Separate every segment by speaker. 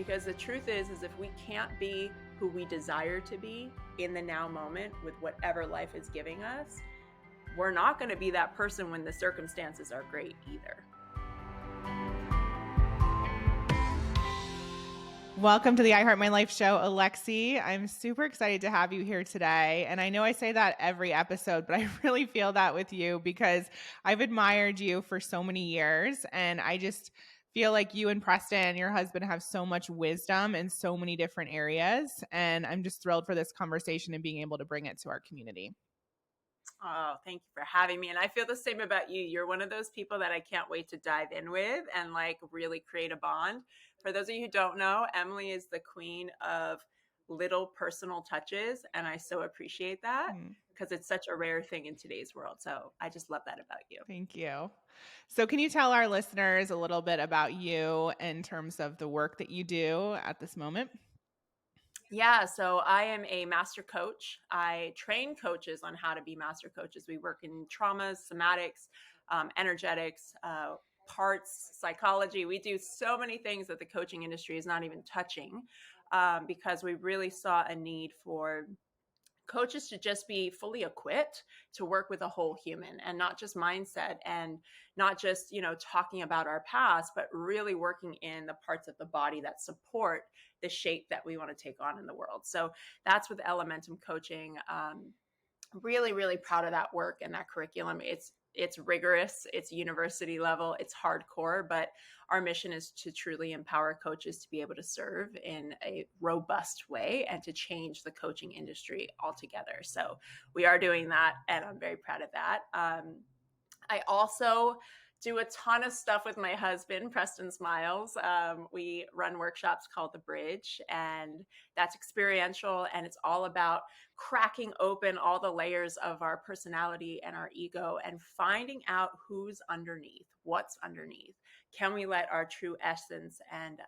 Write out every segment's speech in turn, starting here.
Speaker 1: Because the truth is if we can't be who we desire to be in the now moment with whatever life is giving us, we're not going to be that person when the circumstances are great either.
Speaker 2: Welcome to the I Heart My Life show, Alexi. I'm super excited to have you here today. And I know I say that every episode, but I really feel that with you because I've admired you for so many years. And I just feel like you and Preston, your husband, have so much wisdom in so many different areas. And I'm just thrilled for this conversation and being able to bring it to our community.
Speaker 1: Oh, thank you for having me. And I feel the same about you. You're one of those people that I can't wait to dive in with and like really create a bond. For those of you who don't know, Emily is the queen of little personal touches. And I so appreciate that because it's such a rare thing in today's world. So I just love that about you.
Speaker 2: Thank you. So can you tell our listeners a little bit about you in terms of the work that you do at this moment?
Speaker 1: Yeah, so I am a master coach. I train coaches on how to be master coaches. We work in traumas, somatics, energetics, parts, psychology. We do so many things that the coaching industry is not even touching because we really saw a need for coaches to just be fully equipped to work with a whole human and not just mindset and not just, talking about our past, but really working in the parts of the body that support the shape that we want to take on in the world. So that's with Elementum coaching. Really, really proud of that work and that curriculum. It's rigorous, it's university level, it's hardcore, but our mission is to truly empower coaches to be able to serve in a robust way and to change the coaching industry altogether. So we are doing that, and I'm very proud of that. I also do a ton of stuff with my husband, Preston Smiles. We run workshops called The Bridge, and that's experiential, and it's all about cracking open all the layers of our personality and our ego and finding out who's underneath, what's underneath. Can we let our true essence and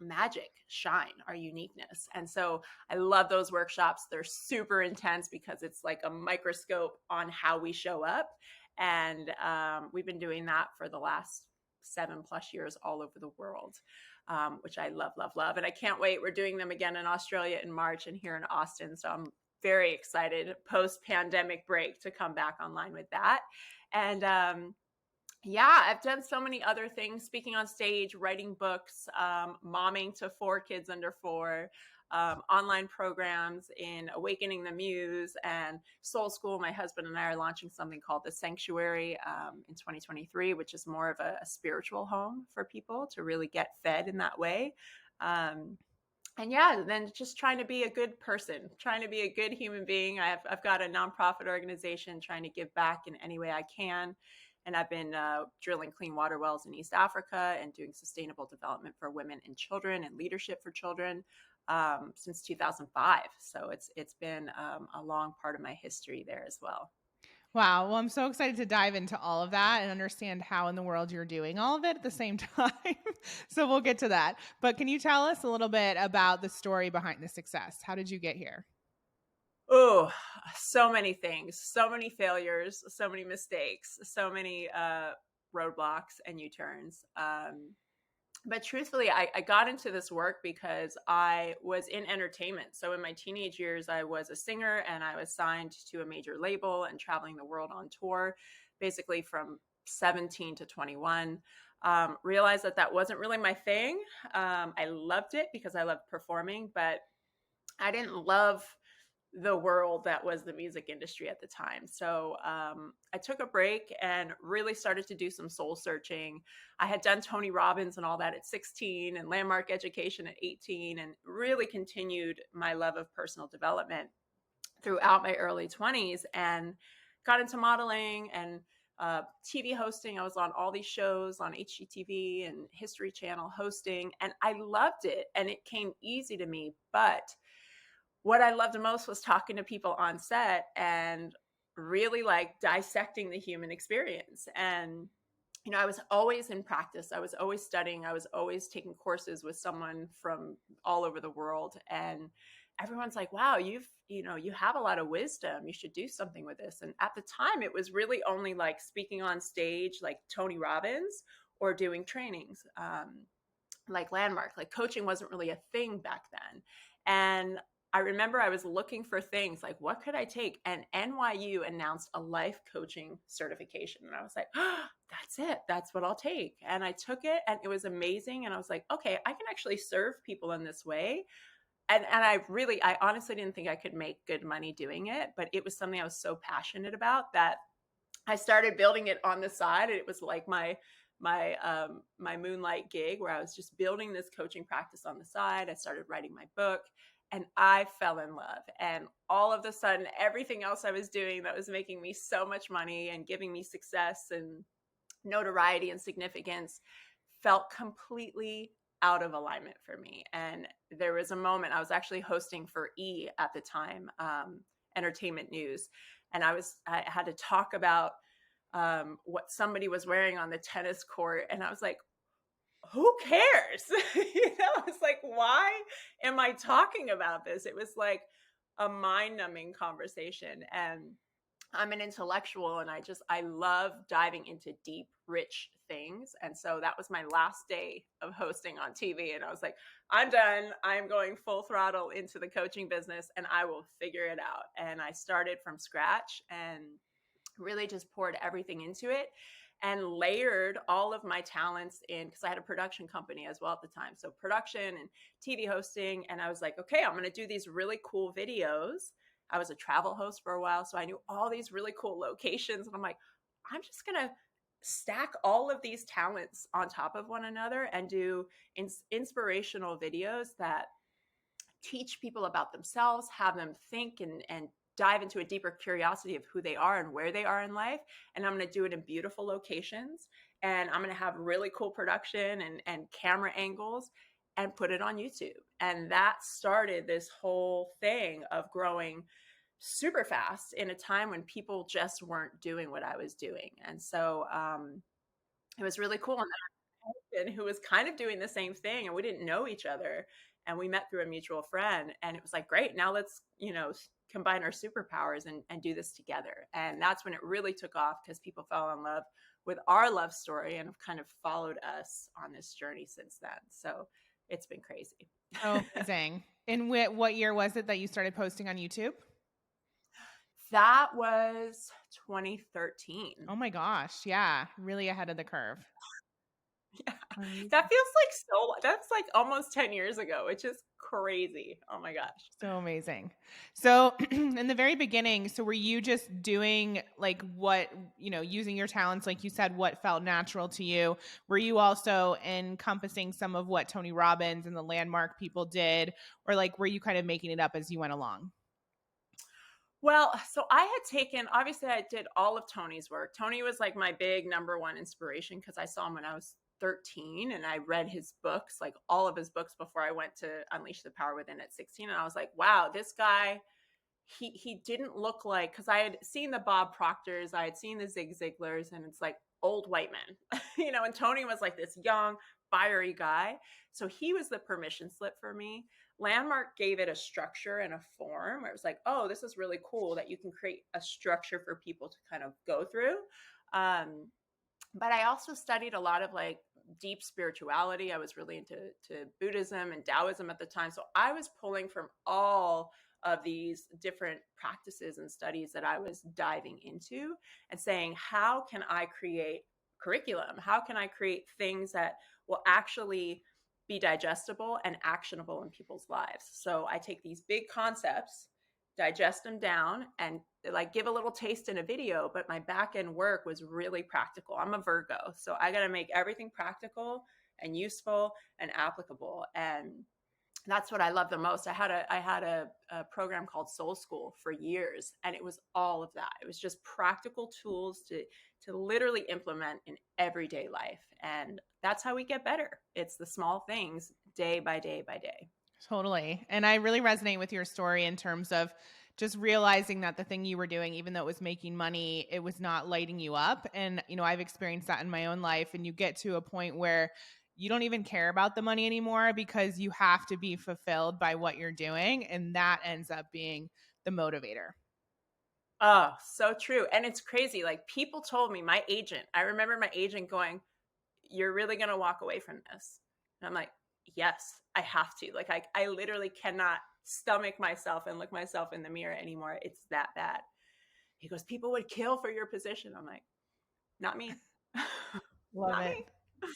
Speaker 1: magic shine, our uniqueness? And so I love those workshops. They're super intense because it's like a microscope on how we show up. And we've been doing that for the last 7+ years all over the world, which I love, love, love. And I can't wait. We're doing them again in Australia in March and here in Austin. So I'm very excited post-pandemic break to come back online with that. And yeah, I've done so many other things, speaking on stage, writing books, momming to 4 kids under 4, online programs in Awakening the Muse and Soul School. My husband and I are launching something called The Sanctuary in 2023, which is more of a spiritual home for people to really get fed in that way. And yeah, then just trying to be a good person, trying to be a good human being. I've got a nonprofit organization trying to give back in any way I can. And I've been drilling clean water wells in East Africa and doing sustainable development for women and children and leadership for children since 2005. So it's been a long part of my history there as well.
Speaker 2: Wow. Well, I'm so excited to dive into all of that and understand how in the world you're doing all of it at the same time. So we'll get to that. But can you tell us a little bit about the story behind the success? How did you get here?
Speaker 1: Oh, so many things, so many failures, so many mistakes, so many roadblocks and U-turns. But truthfully, I got into this work because I was in entertainment. So in my teenage years, I was a singer and I was signed to a major label and traveling the world on tour, basically from 17 to 21. Realized that wasn't really my thing. I loved it because I loved performing, but I didn't love the world that was the music industry at the time. So I took a break and really started to do some soul searching. I had done Tony Robbins and all that at 16 and landmark education at 18 and really continued my love of personal development throughout my early 20s and got into modeling and TV hosting. I was on all these shows on HGTV and History Channel hosting, and I loved it and it came easy to me. But what I loved most was talking to people on set and really like dissecting the human experience. And, I was always in practice. I was always studying. I was always taking courses with someone from all over the world. And everyone's like, wow, you have a lot of wisdom. You should do something with this. And at the time, it was really only like speaking on stage, like Tony Robbins, or doing trainings. like Landmark. Like coaching wasn't really a thing back then. And I remember I was looking for things like, what could I take? And NYU announced a life coaching certification. And I was like, oh, that's it. That's what I'll take. And I took it and it was amazing. And I was like, okay, I can actually serve people in this way. And I honestly didn't think I could make good money doing it, but it was something I was so passionate about that I started building it on the side. And it was like my moonlight gig where I was just building this coaching practice on the side. I started writing my book and I fell in love. And all of a sudden, everything else I was doing that was making me so much money and giving me success and notoriety and significance felt completely out of alignment for me. And there was a moment I was actually hosting for E at the time, entertainment news, and I had to talk about what somebody was wearing on the tennis court, and I was like, who cares? It's like, why am I talking about this? It was like a mind-numbing conversation, and I'm an intellectual and I love diving into deep, rich things. And so that was my last day of hosting on TV. And I was like, I'm done. I'm going full throttle into the coaching business and I will figure it out. And I started from scratch and really just poured everything into it and layered all of my talents in because I had a production company as well at the time. So production and TV hosting. And I was like, okay, I'm going to do these really cool videos. I was a travel host for a while, so I knew all these really cool locations. And I'm like, I'm just going to stack all of these talents on top of one another and do inspirational videos that teach people about themselves, have them think and dive into a deeper curiosity of who they are and where they are in life. And I'm going to do it in beautiful locations. And I'm going to have really cool production and camera angles and put it on YouTube. And that started this whole thing of growing super fast in a time when people just weren't doing what I was doing. And so it was really cool. And who was kind of doing the same thing and we didn't know each other and we met through a mutual friend and it was like great, now let's combine our superpowers and do this together. And that's when it really took off because people fell in love with our love story and have kind of followed us on this journey since then. So it's been crazy.
Speaker 2: Oh, amazing. And what year was it that you started posting on YouTube?
Speaker 1: That was 2013.
Speaker 2: Oh my gosh. Yeah. Really ahead of the curve.
Speaker 1: Yeah.
Speaker 2: Amazing.
Speaker 1: That feels like that's like almost 10 years ago, which is crazy. Oh my gosh.
Speaker 2: So amazing. So in the very beginning, so were you just doing like what, using your talents, like you said, what felt natural to you? Were you also encompassing some of what Tony Robbins and the Landmark people did? Or like, were you kind of making it up as you went along?
Speaker 1: Well, so obviously I did all of Tony's work. Tony was like my big number one inspiration because I saw him when I was 13 and I read his books, like all of his books before I went to Unleash the Power Within at 16. And I was like, wow, this guy, he didn't look like, because I had seen the Bob Proctors, I had seen the Zig Ziglars, and it's like old white men, and Tony was like this young, fiery guy. So he was the permission slip for me. Landmark gave it a structure and a form where it was like, oh, this is really cool that you can create a structure for people to kind of go through. But I also studied a lot of like deep spirituality. I was really into Buddhism and Taoism at the time. So I was pulling from all of these different practices and studies that I was diving into and saying, how can I create curriculum? How can I create things that will actually be digestible and actionable in people's lives? So I take these big concepts, digest them down, and like give a little taste in a video, but my back end work was really practical. I'm a Virgo, so I got to make everything practical and useful and applicable. And that's what I love the most. I had a program called Soul School for years, and it was all of that. It was just practical tools to literally implement in everyday life, and that's how we get better. It's the small things, day by day by day.
Speaker 2: Totally. And I really resonate with your story in terms of just realizing that the thing you were doing, even though it was making money, it was not lighting you up. And, I've experienced that in my own life. And you get to a point where you don't even care about the money anymore because you have to be fulfilled by what you're doing. And that ends up being the motivator.
Speaker 1: Oh, so true. And it's crazy. Like people told me, I remember my agent going, you're really going to walk away from this. And I'm like, yes, I have to. Like I literally cannot stomach myself and look myself in the mirror anymore. It's that bad. He goes, people would kill for your position. I'm like, not me.
Speaker 2: Love
Speaker 1: Not me.
Speaker 2: it.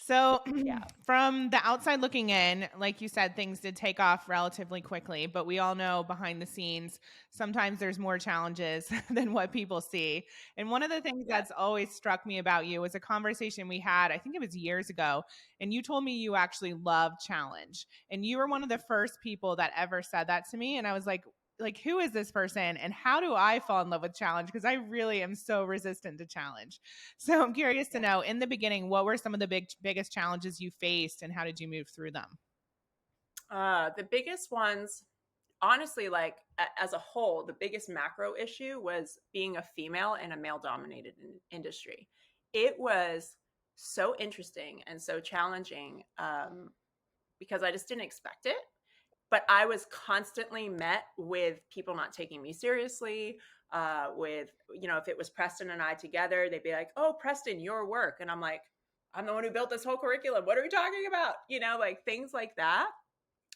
Speaker 2: So,
Speaker 1: Yeah.
Speaker 2: from the outside looking in, like you said, things did take off relatively quickly, but we all know behind the scenes, sometimes there's more challenges than what people see. And one of the things
Speaker 1: Yeah.
Speaker 2: that's always struck me about you was a conversation we had, I think it was years ago, and you told me you actually love challenge. And you were one of the first people that ever said that to me. And I was like, who is this person and how do I fall in love with challenge? Because I really am so resistant to challenge. So I'm curious to
Speaker 1: Yeah.
Speaker 2: know, in the beginning, what were some of the biggest challenges you faced and how did you move through them?
Speaker 1: The biggest ones, honestly, like as a whole, the biggest macro issue was being a female in a male dominated industry. It was so interesting and so challenging, because I just didn't expect it. But I was constantly met with people not taking me seriously. With, if it was Preston and I together, they'd be like, "Oh, Preston, your work," and I'm like, "I'm the one who built this whole curriculum. What are we talking about?" Like things like that,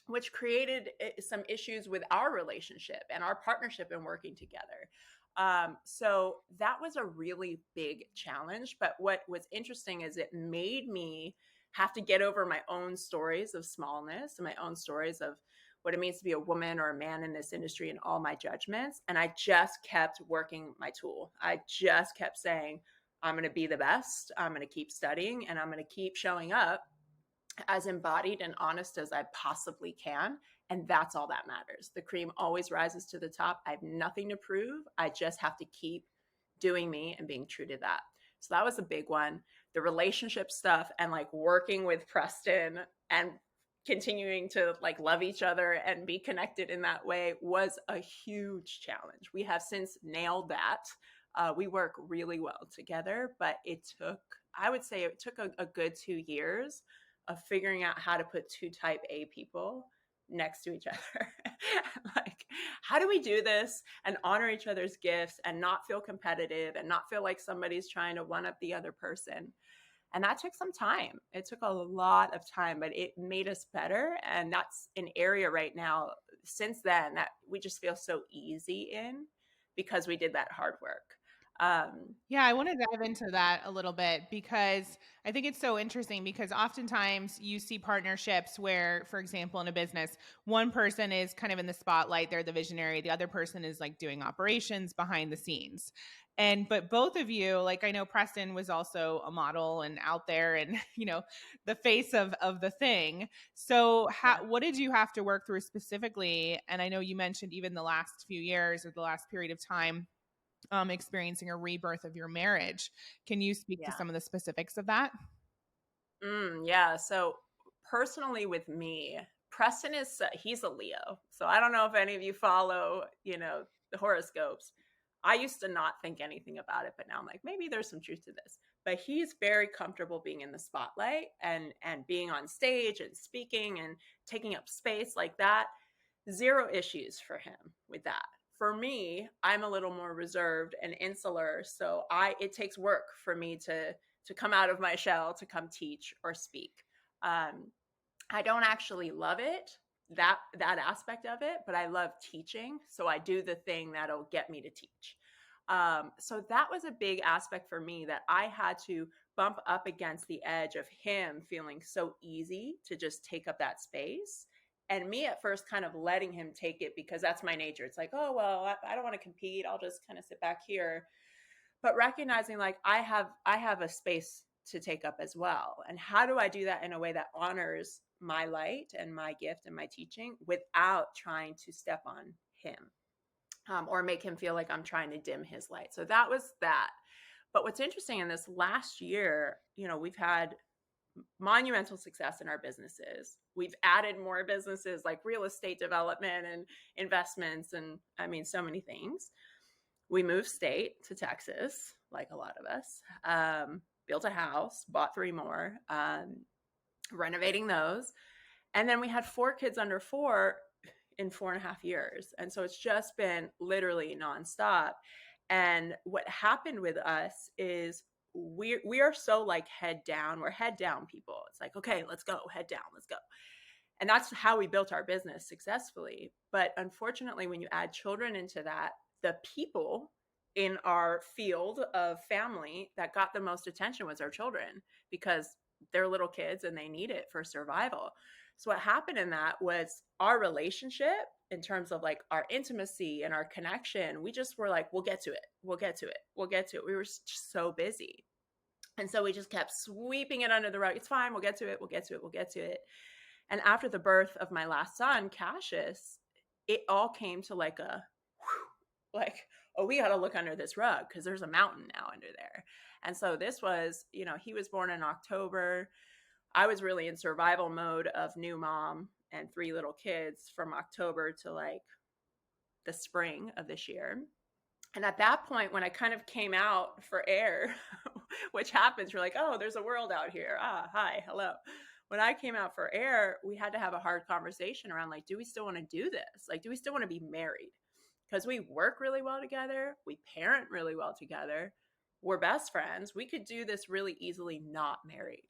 Speaker 1: which created some issues with our relationship and our partnership in working together. So that was a really big challenge. But what was interesting is it made me have to get over my own stories of smallness and my own stories of what it means to be a woman or a man in this industry and all my judgments. And I just kept working my tool. I just kept saying, I'm going to be the best. I'm going to keep studying and I'm going to keep showing up as embodied and honest as I possibly can. And that's all that matters. The cream always rises to the top. I have nothing to prove. I just have to keep doing me and being true to that. So that was a big one. The relationship stuff and like working with Preston and continuing to like love each other and be connected in that way was a huge challenge. We have since nailed that. We work really well together, but I would say it took a good 2 years of figuring out how to put two type A people next to each other. Like, how do we do this and honor each other's gifts and not feel competitive and not feel like somebody's trying to one up the other person? And that took some time. It took a lot of time, but it made us better. And that's an area right now, since then, that we just feel so easy in because we did that hard work.
Speaker 2: Yeah, I want to dive into that a little bit because I think it's so interesting because oftentimes you see partnerships where, for example, in a business, one person is kind of in the spotlight, they're the visionary, the other person is like doing operations behind the scenes. But both of you, like I know Preston was also a model and out there and, the face of the thing. So
Speaker 1: Yeah.
Speaker 2: what did you have to work through specifically? And I know you mentioned even the last few years or the last period of time experiencing a rebirth of your marriage. Can you speak to
Speaker 1: Yeah.
Speaker 2: some of the specifics of that?
Speaker 1: Yeah. So personally, with me, Preston he's a Leo. So I don't know if any of you follow, the horoscopes. I used to not think anything about it, but now I'm like, maybe there's some truth to this. But he's very comfortable being in the spotlight and being on stage and speaking and taking up space like that. Zero issues for him with that. For me, I'm a little more reserved and insular, so it takes work for me to come out of my shell to come teach or speak. Um, I don't actually love it, that aspect of it, but I love teaching, so I do the thing that'll get me to teach. So that was a big aspect for me that I had to bump up against the edge of him feeling so easy to just take up that space. And me at first kind of letting him take it because that's my nature. It's like, oh, well, I don't want to compete. I'll just kind of sit back here. But recognizing like I have a space to take up as well. And how do I do that in a way that honors my light and my gift and my teaching without trying to step on him, or make him feel like I'm trying to dim his light? So that was that. But what's interesting in this last year, we've had monumental success in our businesses. We've added more businesses like real estate development and investments, and I mean, so many things. We moved state to Texas, like a lot of us, built a house, bought three more, renovating those. And then we had four kids under four in 4.5 years. And so it's just been literally nonstop. And what happened with us is we are so like head down. We're head down people. It's like, okay, let's go, head down, let's go. And that's how we built our business successfully. But unfortunately, when you add children into that, the people in our field of family that got the most attention was our children, because they're little kids and they need it for survival. So what happened in that was our relationship, in terms of like our intimacy and our connection, we just were like, we'll get to it. We'll get to it. We'll get to it. We were just so busy. And so we just kept sweeping it under the rug. It's fine. We'll get to it. We'll get to it. We'll get to it. And after the birth of my last son, Cassius, it all came to like a like, oh, we got to look under this rug because there's a mountain now under there. And so this was, he was born in October. I was really in survival mode of new mom and 3 little kids from October to like the spring of this year. And at that point, when I kind of came out for air, which happens, you're like, oh, there's a world out here. Ah, hi, hello. When I came out for air, we had to have a hard conversation around like, do we still want to do this? Like, do we still want to be married? Because we work really well together. We parent really well together. We're best friends. We could do this really easily not married.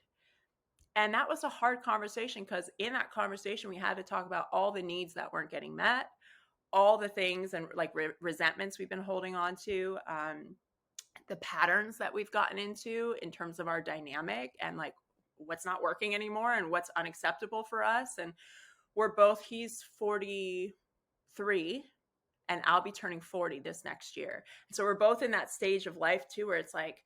Speaker 1: And that was a hard conversation, because in that conversation, we had to talk about all the needs that weren't getting met, all the things and like resentments we've been holding on to, the patterns that we've gotten into in terms of our dynamic, and like what's not working anymore and what's unacceptable for us. And he's 43 and I'll be turning 40 this next year. And so we're both in that stage of life too, where it's like,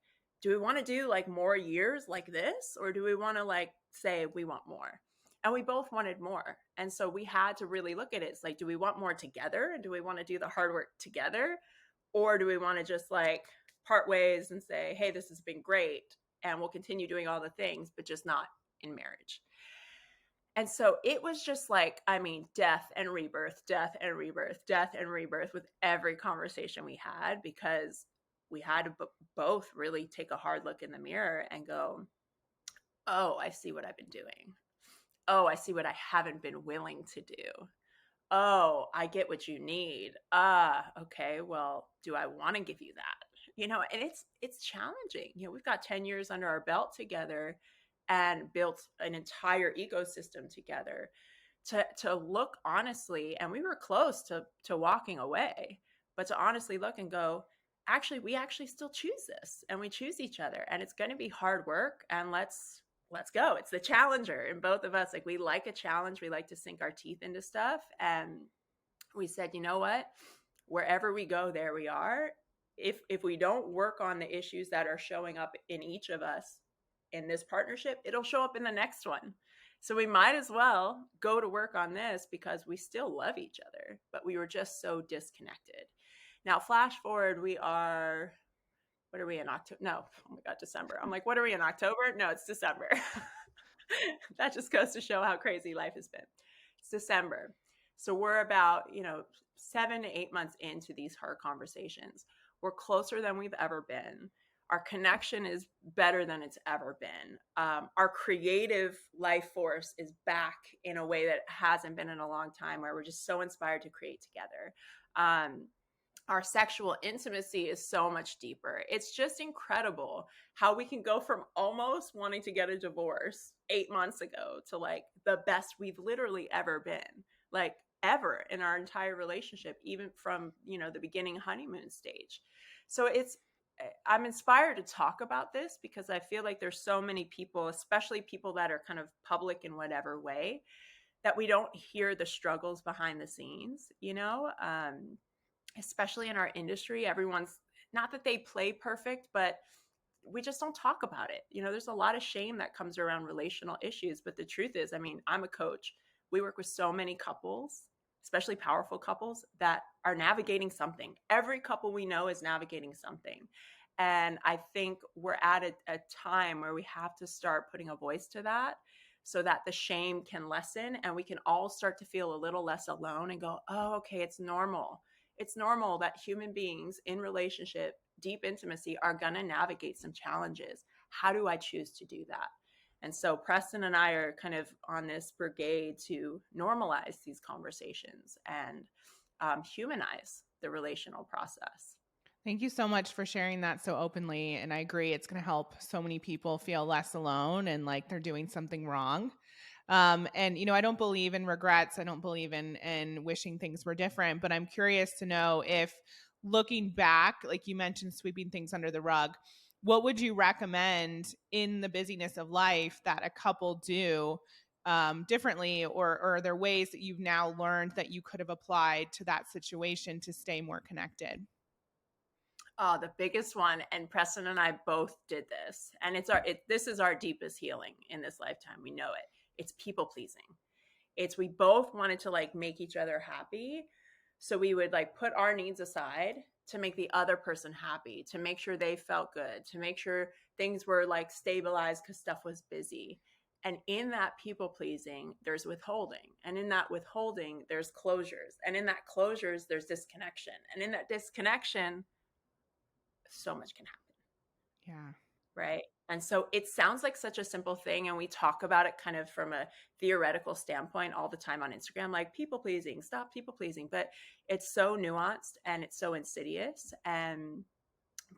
Speaker 1: do we want to do like more years like this? Or do we want to like say we want more? And we both wanted more. And so we had to really look at it. It's like, do we want more together? And do we want to do the hard work together? Or do we want to just like part ways and say, hey, this has been great, and we'll continue doing all the things, but just not in marriage? And so it was just like, I mean, death and rebirth, death and rebirth, death and rebirth with every conversation we had, because we had to both really take a hard look in the mirror and go, oh, I see what I've been doing. Oh, I see what I haven't been willing to do. Oh, I get what you need. Okay, well, do I want to give you that? And it's challenging. We've got 10 years under our belt together and built an entire ecosystem together to look honestly, and we were close to walking away, but to honestly look and go, actually, we actually still choose this, and we choose each other, and it's going to be hard work, and let's go. It's the challenger in both of us. Like, we like a challenge. We like to sink our teeth into stuff. And we said, you know what? Wherever we go, there we are. If we don't work on the issues that are showing up in each of us in this partnership, it'll show up in the next one. So we might as well go to work on this, because we still love each other, but we were just so disconnected. Now, flash forward, what are we in October? No, oh my God, December. I'm like, what are we in October? No, it's December. That just goes to show how crazy life has been. It's December. So we're about, 7 to 8 months into these hard conversations. We're closer than we've ever been. Our connection is better than it's ever been. Our creative life force is back in a way that hasn't been in a long time, where we're just so inspired to create together. Our sexual intimacy is so much deeper. It's just incredible how we can go from almost wanting to get a divorce 8 months ago to like the best we've literally ever been, like ever in our entire relationship, even from, the beginning honeymoon stage. So I'm inspired to talk about this, because I feel like there's so many people, especially people that are kind of public in whatever way, that we don't hear the struggles behind the scenes, especially in our industry. Everyone's, not that they play perfect, but we just don't talk about it. There's a lot of shame that comes around relational issues. But the truth is, I mean, I'm a coach. We work with so many couples, especially powerful couples, that are navigating something. Every couple we know is navigating something. And I think we're at a time where we have to start putting a voice to that, so that the shame can lessen and we can all start to feel a little less alone and go, oh, okay, it's normal. It's normal that human beings in relationship, deep intimacy, are going to navigate some challenges. How do I choose to do that? And so Preston and I are kind of on this brigade to normalize these conversations and humanize the relational process.
Speaker 2: Thank you so much for sharing that so openly. And I agree, it's going to help so many people feel less alone and like they're doing something wrong. And I don't believe in regrets. I don't believe in wishing things were different. But I'm curious to know if, looking back, like you mentioned, sweeping things under the rug, what would you recommend in the busyness of life that a couple do differently, or are there ways that you've now learned that you could have applied to that situation to stay more connected?
Speaker 1: Oh, the biggest one, and Preston and I both did this, and this is our deepest healing in this lifetime. We know it. It's people pleasing. It's we both wanted to like make each other happy. So we would like put our needs aside to make the other person happy, to make sure they felt good, to make sure things were like stabilized because stuff was busy. And in that people pleasing, there's withholding. And in that withholding, there's closures. And in that closures, there's disconnection. And in that disconnection, so much can happen.
Speaker 2: Yeah.
Speaker 1: Right. And so it sounds like such a simple thing. And we talk about it kind of from a theoretical standpoint all the time on Instagram, like people pleasing, stop people pleasing. But it's so nuanced and it's so insidious. And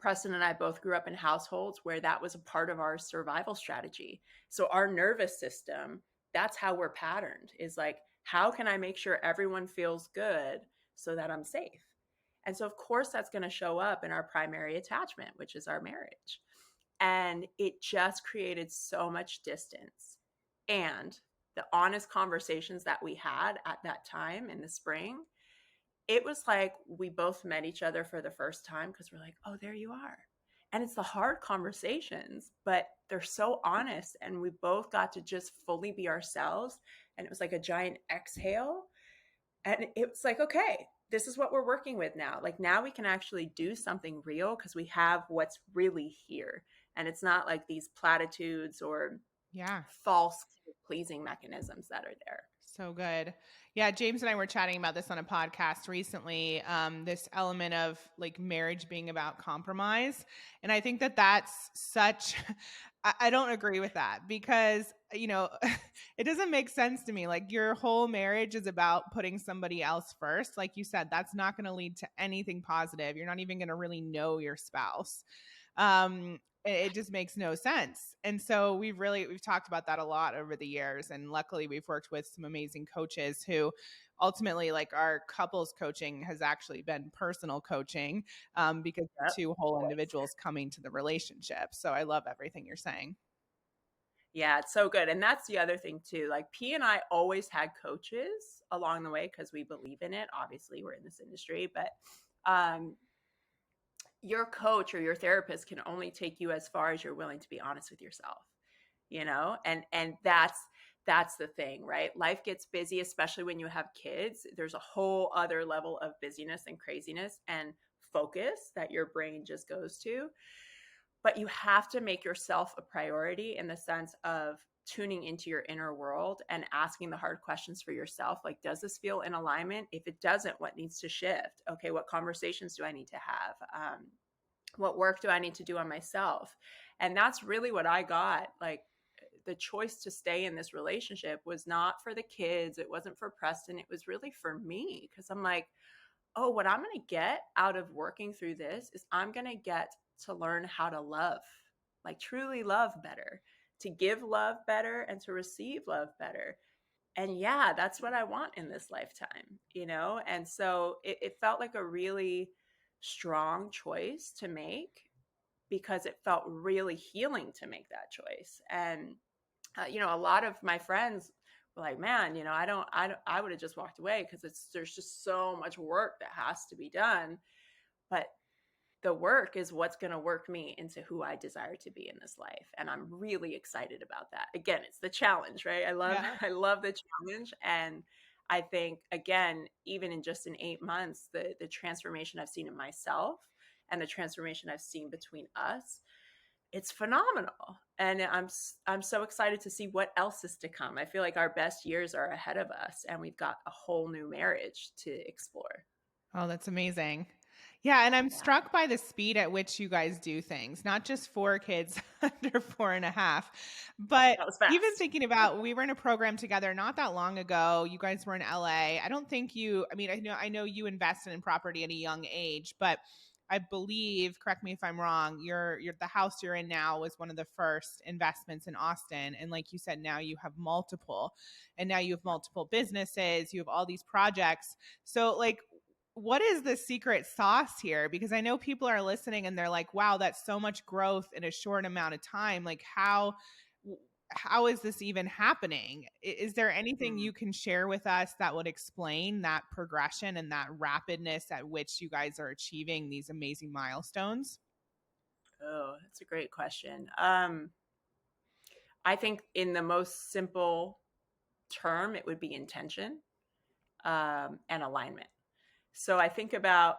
Speaker 1: Preston and I both grew up in households where that was a part of our survival strategy. So our nervous system, that's how we're patterned, is like, how can I make sure everyone feels good so that I'm safe? And so, of course, that's going to show up in our primary attachment, which is our marriage. And it just created so much distance. And the honest conversations that we had at that time in the spring, it was like we both met each other for the first time because we're like, oh, there you are. And it's the hard conversations, but they're so honest. And we both got to just fully be ourselves. And it was like a giant exhale. And it was like, okay, this is what we're working with now. Like now we can actually do something real because we have what's really here. And it's not like these platitudes or
Speaker 2: Yeah.
Speaker 1: false pleasing mechanisms that are there.
Speaker 2: So good. Yeah, James and I were chatting about this on a podcast recently. This element of like marriage being about compromise, and I think that that's such. I don't agree with that because it doesn't make sense to me. Like your whole marriage is about putting somebody else first. Like you said, that's not going to lead to anything positive. You're not even going to really know your spouse. It just makes no sense. And so we've talked about that a lot over the years. And luckily we've worked with some amazing coaches who ultimately, like, our couples coaching has actually been personal coaching, because
Speaker 1: Yep.
Speaker 2: two whole individuals coming to the relationship. So I love everything you're saying.
Speaker 1: Yeah, it's so good. And that's the other thing too. Like P and I always had coaches along the way because we believe in it. Obviously, we're in this industry, but um, your coach or your therapist can only take you as far as you're willing to be honest with yourself, and that's the thing, right? Life gets busy, especially when you have kids. There's a whole other level of busyness and craziness and focus that your brain just goes to. But you have to make yourself a priority in the sense of tuning into your inner world and asking the hard questions for yourself. Like, does this feel in alignment? If it doesn't, what needs to shift? Okay, what conversations do I need to have? What work do I need to do on myself? And that's really what I got. Like, the choice to stay in this relationship was not for the kids. It wasn't for Preston. It was really for me because I'm like, oh, what I'm going to get out of working through this is I'm going to get to learn how to love, like truly love better, to give love better and to receive love better. And yeah, that's what I want in this lifetime. And so it felt like a really strong choice to make because it felt really healing to make that choice. And a lot of my friends were like, man, I would have just walked away because there's just so much work that has to be done. But the work is what's going to work me into who I desire to be in this life. And I'm really excited about that. Again, it's the challenge, right? I love,
Speaker 2: Yeah.
Speaker 1: I love the challenge. And I think, again, even in just in 8 months, the transformation I've seen in myself and the transformation I've seen between us, it's phenomenal. And I'm so excited to see what else is to come. I feel like our best years are ahead of us and we've got a whole new marriage to explore.
Speaker 2: Oh, that's amazing. Yeah, and I'm
Speaker 1: Yeah,
Speaker 2: struck by the speed at which you guys do things, not just for kids under 4.5, but
Speaker 1: that was
Speaker 2: even
Speaker 1: fast.
Speaker 2: thinking about, we were in a program together not that long ago. You guys were in LA. I don't think I mean, I know you invested in property at a young age, but I believe, correct me if I'm wrong, your the house you're in now was one of the first investments in Austin. And like you said, now you have multiple, and now you have multiple businesses, you have all these projects. So like, what is the secret sauce here? Because I know people are listening and they're like, wow, that's so much growth in a short amount of time. Like how is this even happening? Is there anything
Speaker 1: Mm.
Speaker 2: you can share with us that would explain that progression and that rapidness at which you guys are achieving these amazing milestones?
Speaker 1: Oh, that's a great question. I think in the most simple term, it would be intention and alignment. So I think about,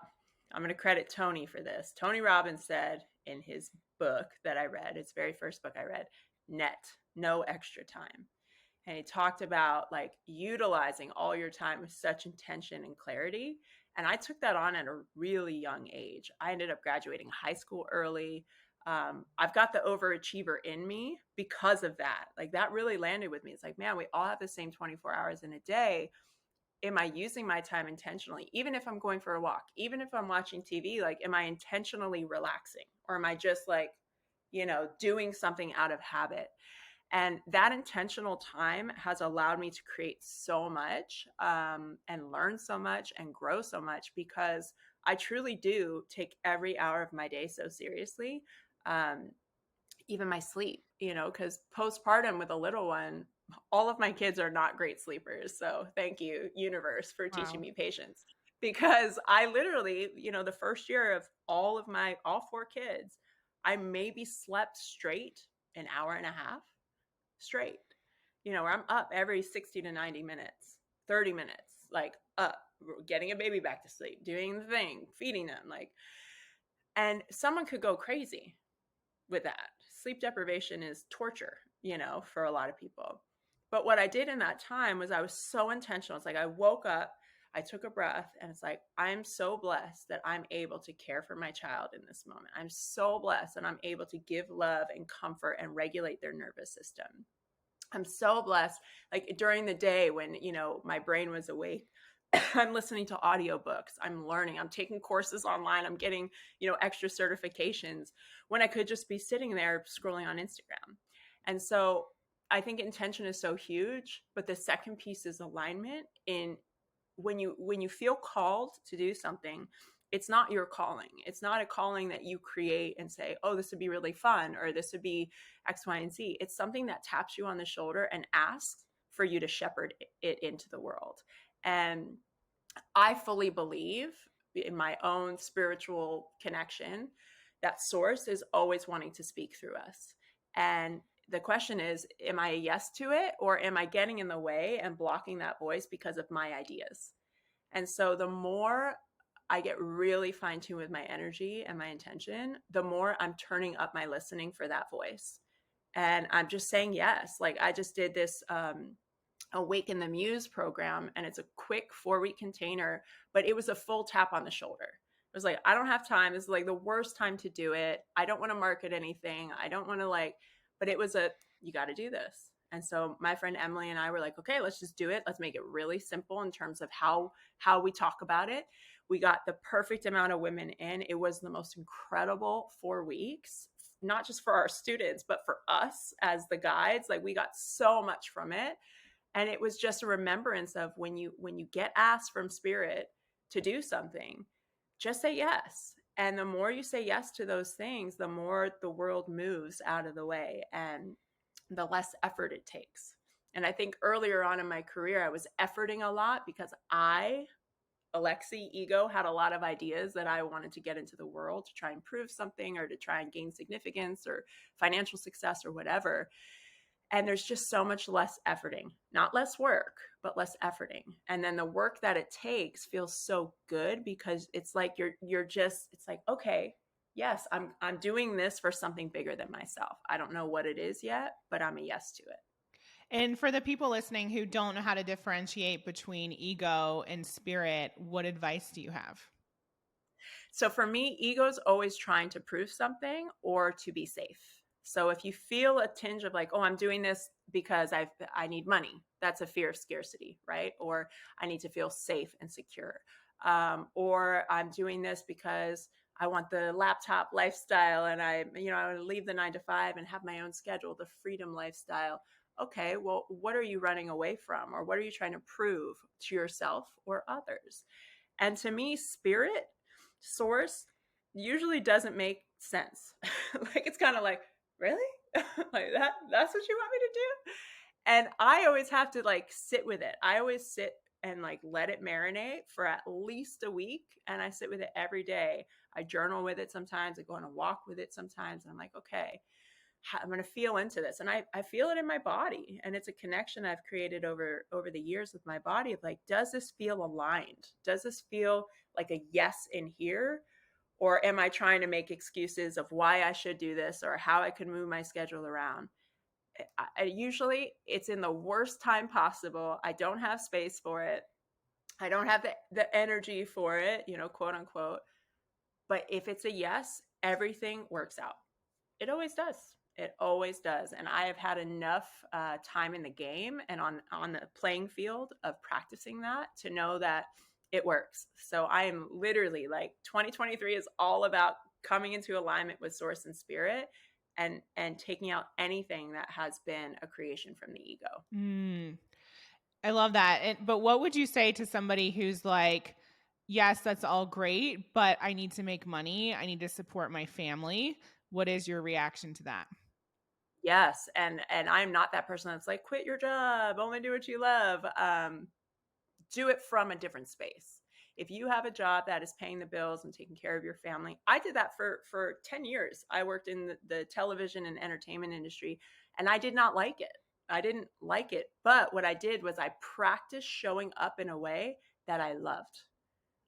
Speaker 1: I'm going to credit Tony for this. Tony Robbins said in his book that I read, his very first book I read, Net, no extra time. And he talked about like utilizing all your time with such intention and clarity. And I took that on at a really young age. I ended up graduating high school early. I've got the overachiever in me because of that. Like that really landed with me. It's like, man, we all have the same 24 hours in a day. Am I using my time intentionally? Even if I'm going for a walk, even if I'm watching TV, like, am I intentionally relaxing, or am I just like, doing something out of habit? And that intentional time has allowed me to create so much and learn so much and grow so much, because I truly do take every hour of my day so seriously. Um, Even my sleep, because postpartum with a little one, all of my kids are not great sleepers. So thank you, universe, for teaching
Speaker 2: Wow.
Speaker 1: me patience. Because I literally, the first year of all four kids, I maybe slept straight an hour and a half straight, where I'm up every 60 to 90 minutes, 30 minutes, like up, getting a baby back to sleep, doing the thing, feeding them. And someone could go crazy with that. Sleep deprivation is torture, for a lot of people. But what I did in that time was I was so intentional. It's like I woke up, I took a breath, and it's like, I'm so blessed that I'm able to care for my child in this moment. I'm so blessed that I'm able to give love and comfort and regulate their nervous system. I'm so blessed. Like during the day when, my brain was awake, I'm listening to audiobooks. I'm learning. I'm taking courses online. I'm getting, extra certifications when I could just be sitting there scrolling on Instagram. And so I think intention is so huge, but the second piece is alignment. In when you feel called to do something, it's not your calling. It's not a calling that you create and say, oh, this would be really fun, or this would be X, Y, and Z. It's something that taps you on the shoulder and asks for you to shepherd it into the world. And I fully believe, in my own spiritual connection, that source is always wanting to speak through us. And the question is, am I a yes to it, or am I getting in the way and blocking that voice because of my ideas? And so the more I get really fine tuned with my energy and my intention, the more I'm turning up my listening for that voice. And I'm just saying yes. Like I just did this Awaken the Muse program, and it's a quick 4-week container, but it was a full tap on the shoulder. It was like, I don't have time. This is like the worst time to do it. I don't want to market anything. I don't want to but it was you got to do this. And so my friend Emily and I were like, okay, let's just do it. Let's make it really simple in terms of how we talk about it. We got the perfect amount of women in. It was the most incredible 4 weeks, not just for our students, but for us as the guides. Like we got so much from it. And it was just a remembrance of when you get asked from spirit to do something, just say yes. And the more you say yes to those things, the more the world moves out of the way and the less effort it takes. And I think earlier on in my career, I was efforting a lot because Alexi ego, had a lot of ideas that I wanted to get into the world to try and prove something, or to try and gain significance or financial success or whatever. And there's just so much less efforting, not less work, but less efforting. And then the work that it takes feels so good, because it's like it's like, okay, yes, I'm doing this for something bigger than myself. I don't know what it is yet, but I'm a yes to it.
Speaker 2: And for the people listening who don't know how to differentiate between ego and spirit, what advice do you have?
Speaker 1: So for me, ego's always trying to prove something or to be safe. So if you feel a tinge of like, oh, I'm doing this because I need money, that's a fear of scarcity, right? Or I need to feel safe and secure. Or I'm doing this because I want the laptop lifestyle, and I leave the 9 to 5 and have my own schedule, the freedom lifestyle. Okay, well, what are you running away from, or what are you trying to prove to yourself or others? And to me, spirit, source, usually doesn't make sense. Like, it's kind of like, really? Like that's what you want me to do? And I always have to like sit with it. I always sit and like let it marinate for at least a week, and I sit with it every day. I journal with it sometimes, I go on a walk with it sometimes, and I'm like, okay, I'm going to feel into this. And I feel it in my body, and it's a connection I've created over the years with my body of like, does this feel aligned? Does this feel like a yes in here? Or am I trying to make excuses of why I should do this or how I could move my schedule around? Usually it's in the worst time possible. I don't have space for it. I don't have the energy for it, quote unquote. But if it's a yes, everything works out. It always does. It always does. And I have had enough time in the game and on the playing field of practicing that to know that it works. So I am literally like 2023 is all about coming into alignment with source and spirit, and taking out anything that has been a creation from the ego.
Speaker 2: Mm, I love that. But what would you say to somebody who's like, yes, that's all great, but I need to make money. I need to support my family. What is your reaction to that?
Speaker 1: Yes, and I'm not that person that's like, quit your job, only do what you love. Do it from a different space. If you have a job that is paying the bills and taking care of your family, I did that for 10 years. I worked in the television and entertainment industry, and I did not like it. I didn't like it. But what I did was I practiced showing up in a way that I loved.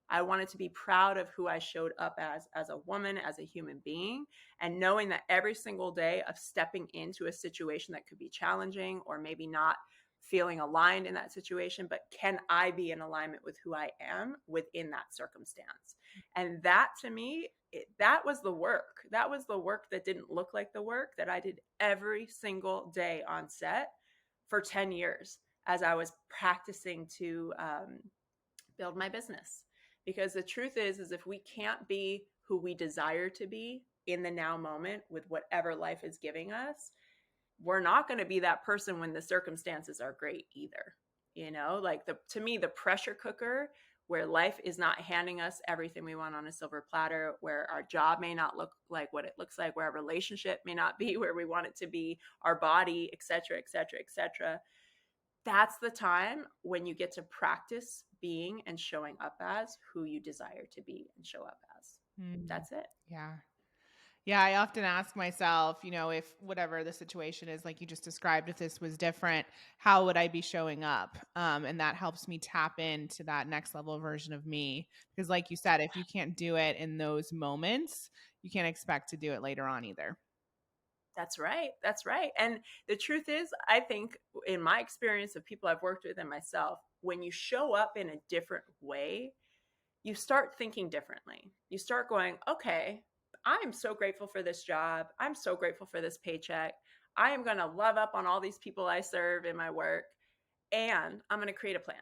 Speaker 1: I wanted to be proud of who I showed up as a woman, as a human being, and knowing that every single day of stepping into a situation that could be challenging or maybe not feeling aligned in that situation, but can I be in alignment with who I am within that circumstance? And that to me, that was the work. That was the work that didn't look like the work that I did every single day on set for 10 years as I was practicing to build my business. Because the truth is if we can't be who we desire to be in the now moment with whatever life is giving us, we're not going to be that person when the circumstances are great either. Like to me, the pressure cooker where life is not handing us everything we want on a silver platter, where our job may not look like what it looks like, where our relationship may not be where we want it to be, our body, et cetera, et cetera, et cetera. That's the time when you get to practice being and showing up as who you desire to be and show up as.
Speaker 2: Mm,
Speaker 1: That's it.
Speaker 2: yeah. Yeah, I often ask myself, if whatever the situation is, like you just described, if this was different, how would I be showing up? And that helps me tap into that next level version of me. Because, like you said, if you can't do it in those moments, you can't expect to do it later on either.
Speaker 1: That's right. That's right. And the truth is, I think in my experience of people I've worked with and myself, when you show up in a different way, you start thinking differently. You start going, okay, I'm so grateful for this job. I'm so grateful for this paycheck. I am going to love up on all these people I serve in my work, and I'm going to create a plan,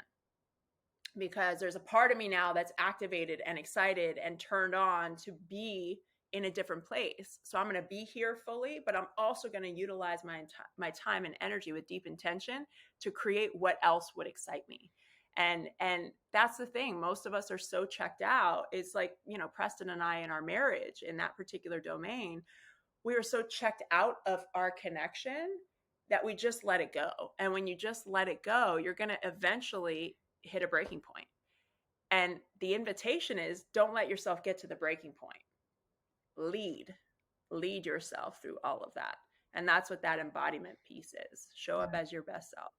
Speaker 1: because there's a part of me now that's activated and excited and turned on to be in a different place. So I'm going to be here fully, but I'm also going to utilize my time and energy with deep intention to create what else would excite me. And that's the thing. Most of us are so checked out. It's like, Preston and I in our marriage in that particular domain, we were so checked out of our connection that we just let it go. And when you just let it go, you're going to eventually hit a breaking point. And the invitation is, don't let yourself get to the breaking point. Lead yourself through all of that. And that's what that embodiment piece is. Show up as your best self.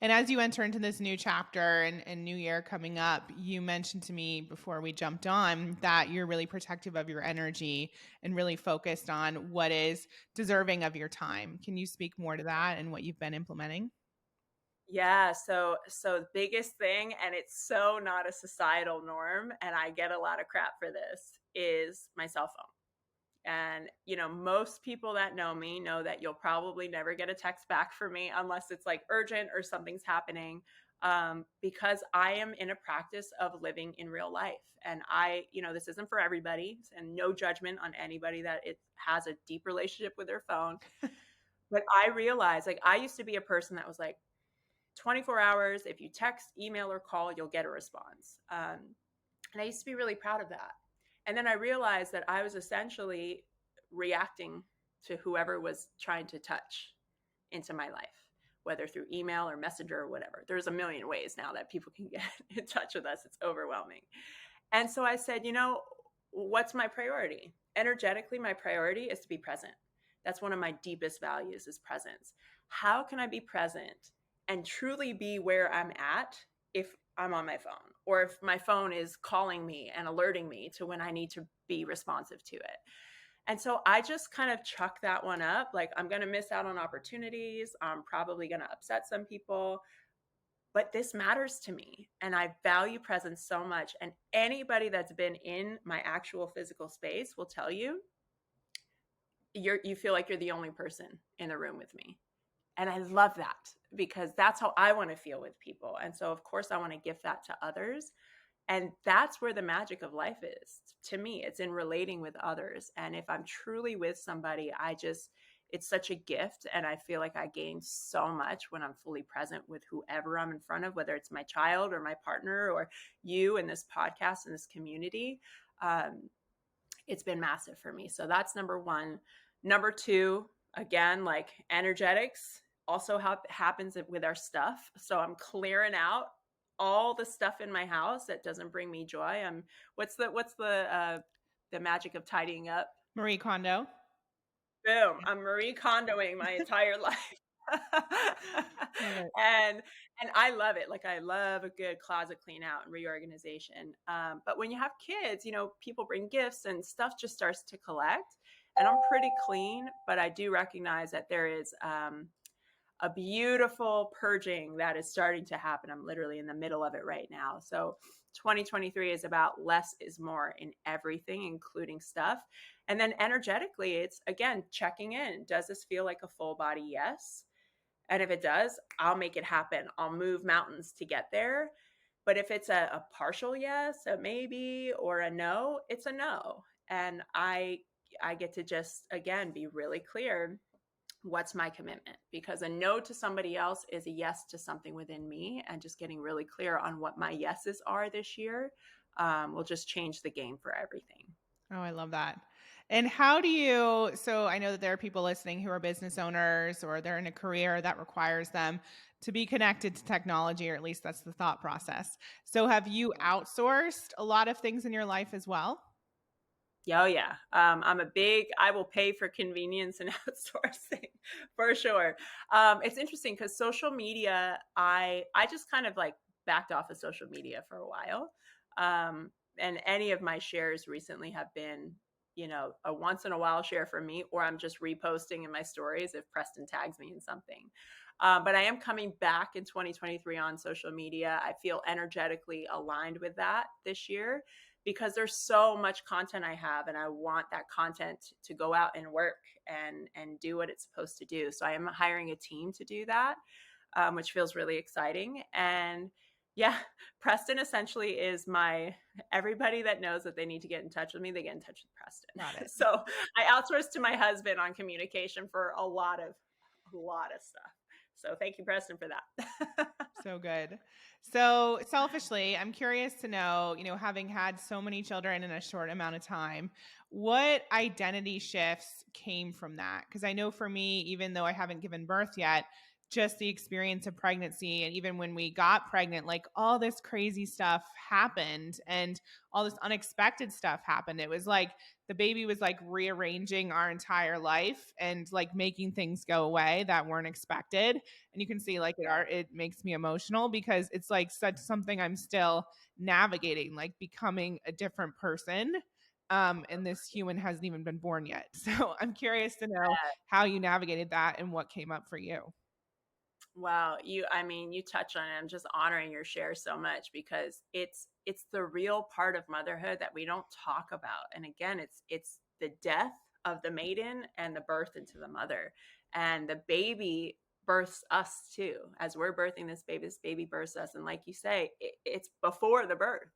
Speaker 2: And as you enter into this new chapter and new year coming up, you mentioned to me before we jumped on that you're really protective of your energy and really focused on what is deserving of your time. Can you speak more to that and what you've been implementing?
Speaker 1: Yeah, so the biggest thing, and it's so not a societal norm, and I get a lot of crap for this, is my cell phone. And, most people that know me know that you'll probably never get a text back from me unless it's like urgent or something's happening. because I am in a practice of living in real life. And this isn't for everybody, and no judgment on anybody that it has a deep relationship with their phone. But I realized, like, I used to be a person that was like, 24 hours, if you text, email, or call, you'll get a response. And I used to be really proud of that. And then I realized that I was essentially reacting to whoever was trying to touch into my life, whether through email or messenger or whatever. There's a million ways now that people can get in touch with us. It's overwhelming. And so I said, what's my priority? Energetically, my priority is to be present. That's one of my deepest values, is presence. How can I be present and truly be where I'm at if I'm on my phone, or if my phone is calling me and alerting me to when I need to be responsive to it? And so I just kind of chuck that one up. Like, I'm going to miss out on opportunities. I'm probably going to upset some people, but this matters to me. And I value presence so much. And anybody that's been in my actual physical space will tell you, you feel like you're the only person in the room with me. And I love that, because that's how I want to feel with people. And so, of course, I want to gift that to others. And that's where the magic of life is. To me, it's in relating with others. And if I'm truly with somebody, it's such a gift. And I feel like I gain so much when I'm fully present with whoever I'm in front of, whether it's my child or my partner or you in this podcast, in this community. It's been massive for me. So that's number one. Number two, again, like, energetics also happens with our stuff. So I'm clearing out all the stuff in my house that doesn't bring me joy. What's the magic of tidying up?
Speaker 2: Marie Kondo.
Speaker 1: Boom. I'm Marie Kondoing my entire life.
Speaker 2: Love it.
Speaker 1: and I love it. Like, I love a good closet clean out and reorganization. But when you have kids, people bring gifts and stuff just starts to collect. And I'm pretty clean, but I do recognize that there is a beautiful purging that is starting to happen. I'm literally in the middle of it right now. So 2023 is about less is more in everything, including stuff. And then energetically, it's, again, checking in. Does this feel like a full body yes? And if it does, I'll make it happen. I'll move mountains to get there. But if it's a partial yes, a maybe, or a no, it's a no. And I get to just, again, be really clear. What's my commitment? Because a no to somebody else is a yes to something within me. And just getting really clear on what my yeses are this year will just change the game for everything.
Speaker 2: Oh, I love that. And so I know that there are people listening who are business owners, or they're in a career that requires them to be connected to technology, or at least that's the thought process. So have you outsourced a lot of things in your life as well?
Speaker 1: Oh yeah. I will pay for convenience and outsourcing for sure. It's interesting because social media, I just kind of like backed off of social media for a while. And any of my shares recently have been, a once in a while share for me, or I'm just reposting in my stories if Preston tags me in something. But I am coming back in 2023 on social media. I feel energetically aligned with that this year, because there's so much content I have, and I want that content to go out and work and do what it's supposed to do. So I am hiring a team to do that, which feels really exciting. And yeah, Preston essentially is everybody that knows that they need to get in touch with me, they get in touch with Preston.
Speaker 2: Got it.
Speaker 1: So I outsource to my husband on communication for a lot of stuff. So thank you, Preston, for that.
Speaker 2: So good. So selfishly, I'm curious to know, having had so many children in a short amount of time, what identity shifts came from that? Because I know for me, even though I haven't given birth yet, just the experience of pregnancy, and even when we got pregnant, like, all this crazy stuff happened and all this unexpected stuff happened. It was like the baby was like rearranging our entire life and like making things go away that weren't expected. And you can see, like, it makes me emotional, because it's like such something I'm still navigating, like becoming a different person. And this human hasn't even been born yet. So I'm curious to know how you navigated that and what came up for you.
Speaker 1: Wow, you touch on it. I'm just honoring your share so much, because it's the real part of motherhood that we don't talk about. And again, it's the death of the maiden and the birth into the mother. And the baby births us too. As we're birthing this baby births us. And like you say, it's before the birth.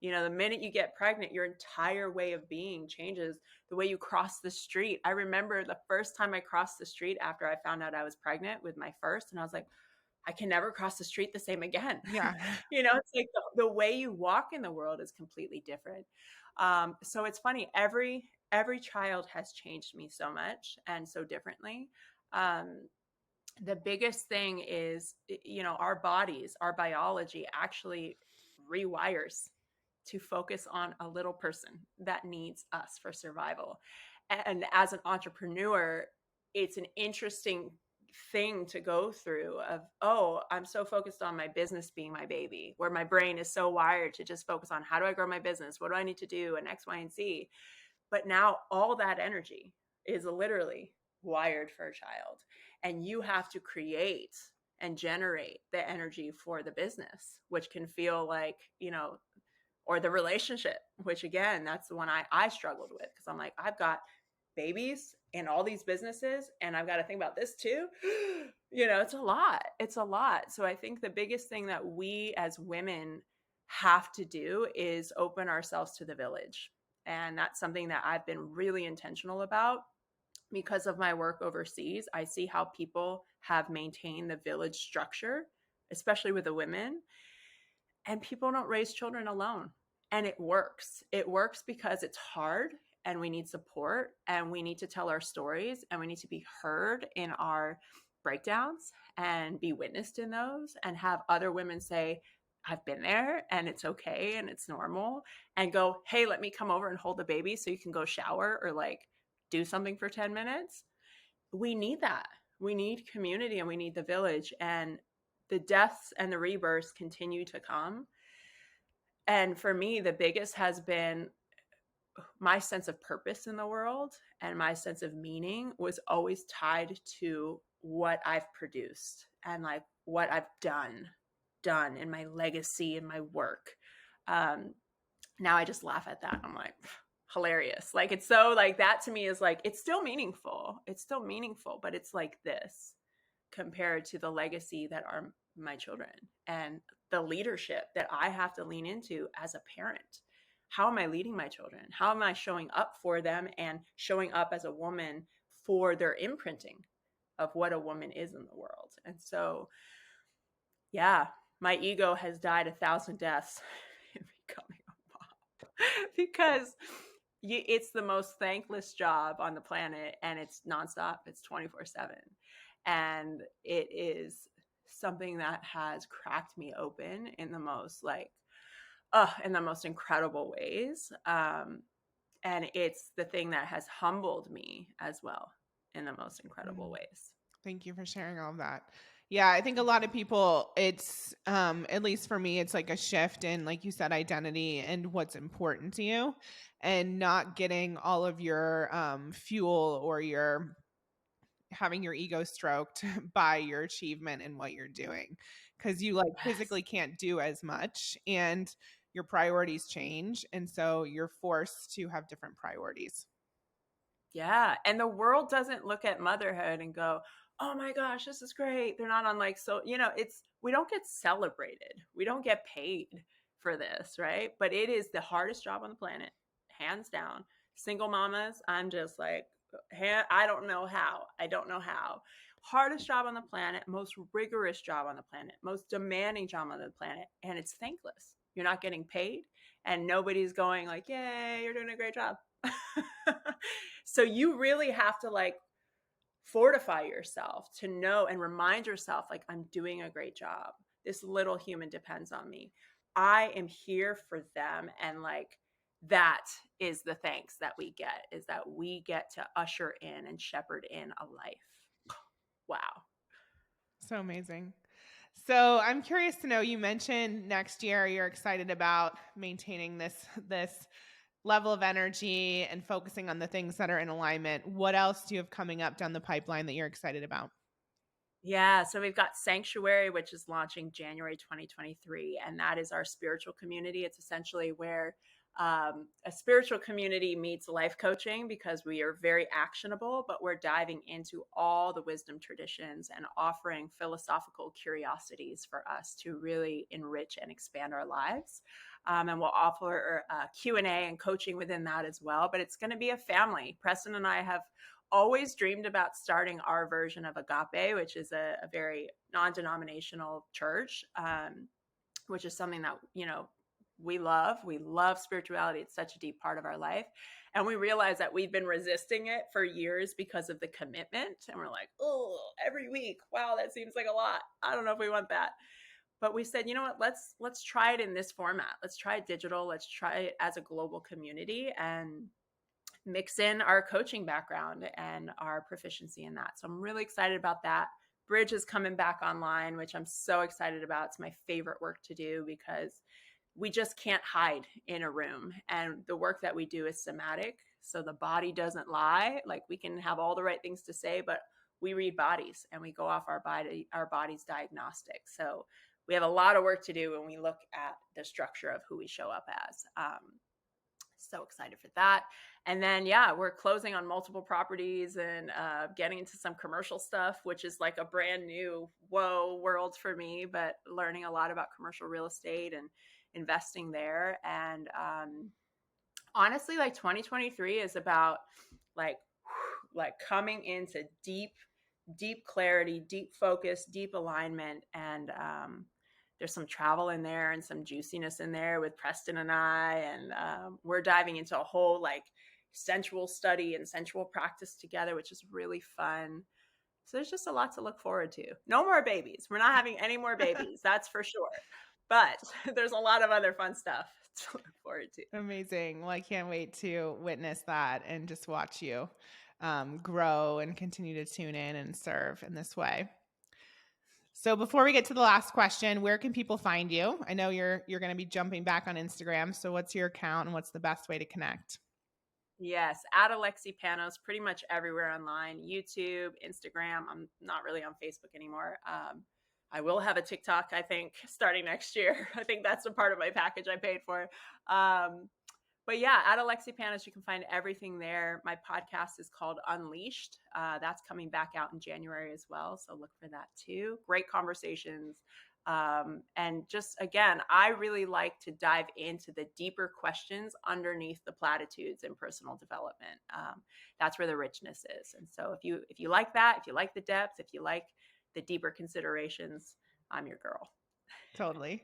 Speaker 1: You know, the minute you get pregnant, your entire way of being changes. The way you cross the street. I remember the first time I crossed the street after I found out I was pregnant with my first, and I was like, I can never cross the street the same again.
Speaker 2: Yeah.
Speaker 1: You know, it's like the way you walk in the world is completely different. So it's funny. Every child has changed me so much and so differently. Um, the biggest thing is, you know, our bodies, our biology actually rewires to focus on a little person that needs us for survival. And as an entrepreneur, it's an interesting thing to go through of, oh, I'm so focused on my business being my baby, where my brain is so wired to just focus on how do I grow my business, what do I need to do, and X, Y, and Z. But now all that energy is literally wired for a child, and you have to create and generate the energy for the business, which can feel like, you know, or the relationship, which again, that's the one I struggled with, because I'm like, I've got babies and all these businesses, and I've got to think about this too. You know, it's a lot. It's a lot. So I think the biggest thing that we as women have to do is open ourselves to the village. And that's something that I've been really intentional about because of my work overseas. I see how people have maintained the village structure, especially with the women, and people don't raise children alone. And it works. It works because it's hard and we need support and we need to tell our stories and we need to be heard in our breakdowns and be witnessed in those and have other women say, I've been there and it's okay and it's normal, and go, hey, let me come over and hold the baby so you can go shower or like do something for 10 minutes. We need that. We need community and we need the village. And the deaths and the rebirths continue to come. And for me, the biggest has been my sense of purpose in the world, and my sense of meaning was always tied to what I've produced and like what I've done in my legacy and my work. Now I just laugh at that. I'm like, hilarious. Like, it's so like that to me is like, it's still meaningful. It's still meaningful, but it's like this compared to the legacy that are my children and the leadership that I have to lean into as a parent. How am I leading my children? How am I showing up for them and showing up as a woman for their imprinting of what a woman is in the world? And so, yeah, my ego has died 1,000 deaths in becoming a mom because it's the most thankless job on the planet, and it's nonstop. It's 24/7. And it is something that has cracked me open in the most in the most incredible ways. And it's the thing that has humbled me as well in the most incredible
Speaker 2: Mm.
Speaker 1: ways.
Speaker 2: Thank you for sharing all of that. Yeah, I think a lot of people, it's at least for me, it's like a shift in, like you said, identity and what's important to you, and not getting all of your fuel or your having your ego stroked by your achievement and what you're doing, because you like
Speaker 1: Yes.
Speaker 2: physically can't do as much and your priorities change, and so you're forced to have different priorities.
Speaker 1: Yeah. And the world doesn't look at motherhood and go, oh my gosh, this is great. They're not on like, so, you know, we don't get celebrated. We don't get paid for this, right? But it is the hardest job on the planet, hands down. Single mamas, I'm just like, I don't know how. I don't know how. Hardest job on the planet, most rigorous job on the planet, most demanding job on the planet. And it's thankless. You're not getting paid, and nobody's going like, yay, you're doing a great job. So you really have to like fortify yourself to know and remind yourself, like, I'm doing a great job. This little human depends on me. I am here for them. And like, that is the thanks that we get, is that we get to usher in and shepherd in a life. Wow.
Speaker 2: So amazing. So I'm curious to know, you mentioned next year you're excited about maintaining this level of energy and focusing on the things that are in alignment. What else do you have coming up down the pipeline that you're excited about?
Speaker 1: Yeah, so we've got Sanctuary, which is launching January 2023, and that is our spiritual community. It's essentially where A spiritual community meets life coaching because we are very actionable, but we're diving into all the wisdom traditions and offering philosophical curiosities for us to really enrich and expand our lives. And we'll offer Q&A and coaching within that as well. But it's going to be a family. Preston and I have always dreamed about starting our version of Agape, which is a very non-denominational church, which is something that, we love spirituality. It's such a deep part of our life. And we realize that we've been resisting it for years because of the commitment. And we're like, oh, every week, wow, that seems like a lot. I don't know if we want that. But we said, you know what, let's try it in this format. Let's try it digital. Let's try it as a global community and mix in our coaching background and our proficiency in that. So I'm really excited about that. Bridge is coming back online, which I'm so excited about. It's my favorite work to do because we just can't hide in a room. And the work that we do is somatic. So the body doesn't lie. Like, we can have all the right things to say, but we read bodies and we go off our body's diagnostic. So we have a lot of work to do when we look at the structure of who we show up as. So excited for that. And then, yeah, we're closing on multiple properties and getting into some commercial stuff, which is like a brand new world for me, but learning a lot about commercial real estate and investing there. And honestly, like 2023 is about like coming into deep clarity, deep focus, deep alignment. And there's some travel in there and some juiciness in there with Preston and I. And we're diving into a whole like sensual study and sensual practice together, which is really fun. So there's just a lot to look forward to. No more babies. We're not having any more babies, that's for sure. But there's a lot of other fun stuff to look forward to.
Speaker 2: Amazing. Well, I can't wait to witness that and just watch you grow and continue to tune in and serve in this way. So before we get to the last question, where can people find you? I know you're going to be jumping back on Instagram. So what's your account and what's the best way to connect?
Speaker 1: Yes, at Alexi Panos, pretty much everywhere online, YouTube, Instagram. I'm not really on Facebook anymore. I will have a TikTok, I think, starting next year. I think that's a part of my package I paid for. But yeah, at Alexi Panos, you can find everything there. My podcast is called Unleashed. That's coming back out in January as well. So look for that too. Great conversations. And just, again, I really like to dive into the deeper questions underneath the platitudes in personal development. That's where the richness is. And so if you like that, if you like the depth, if you like the deeper considerations, I'm your girl.
Speaker 2: Totally.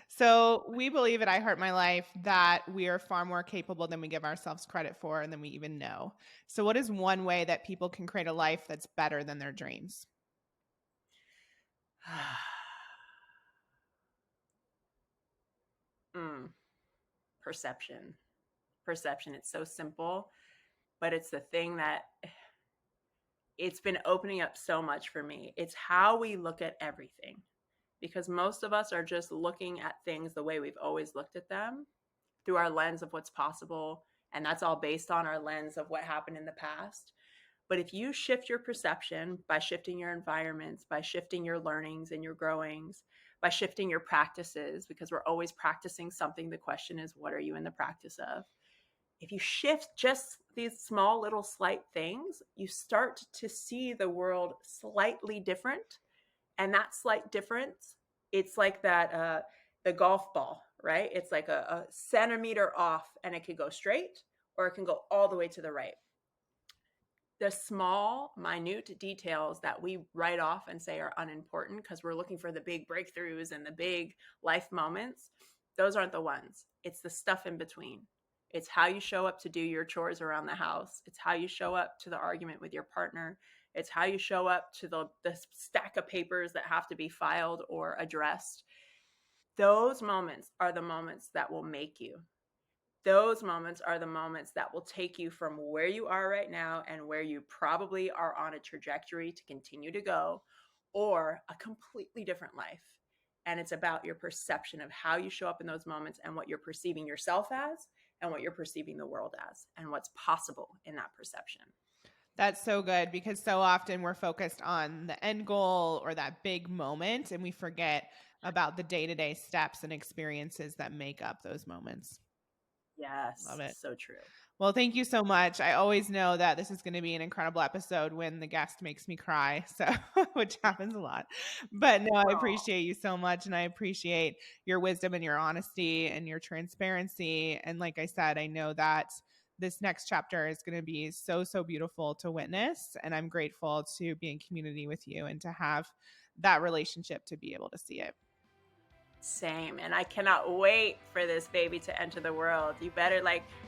Speaker 2: So we believe at I Heart My Life that we are far more capable than we give ourselves credit for and than we even know. So what is one way that people can create a life that's better than their dreams?
Speaker 1: Perception. Perception. It's so simple, but it's the thing that it's been opening up so much for me. It's how we look at everything, because most of us are just looking at things the way we've always looked at them, through our lens of what's possible. And that's all based on our lens of what happened in the past. But if you shift your perception by shifting your environments, by shifting your learnings and your growings, by shifting your practices, because we're always practicing something, the question is, what are you in the practice of? If you shift just these small little slight things, you start to see the world slightly different. And that slight difference, it's like that the golf ball, right? It's like a centimeter off, and it can go straight or it can go all the way to the right. The small, minute details that we write off and say are unimportant because we're looking for the big breakthroughs and the big life moments, those aren't the ones. It's the stuff in between. It's how you show up to do your chores around the house. It's how you show up to the argument with your partner. It's how you show up to the stack of papers that have to be filed or addressed. Those moments are the moments that will make you. Those moments are the moments that will take you from where you are right now and where you probably are on a trajectory to continue to go, or a completely different life. And it's about your perception of how you show up in those moments and what you're perceiving yourself as and what you're perceiving the world as and what's possible in that perception.
Speaker 2: That's so good, because so often we're focused on the end goal or that big moment, and we forget about the day-to-day steps and experiences that make up those moments.
Speaker 1: Yes,
Speaker 2: Love it.
Speaker 1: so true.
Speaker 2: Well, thank you so much. I always know that this is going to be an incredible episode when the guest makes me cry, so which happens a lot. But no, I
Speaker 1: Oh,
Speaker 2: appreciate you so much, and I appreciate your wisdom and your honesty and your transparency. And like I said, I know that this next chapter is going to be so, so beautiful to witness, and I'm grateful to be in community with you and to have that relationship to be able to see it.
Speaker 1: same. And I cannot wait for this baby to enter the world. You better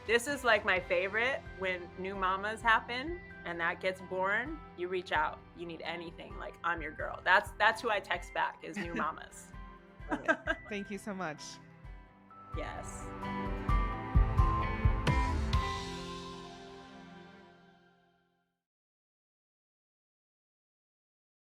Speaker 1: this is like my favorite when new mamas happen and that gets born, you reach out. You need anything, like I'm your girl. That's who I text back is new mamas.
Speaker 2: Love it. Thank you so much.
Speaker 1: Yes.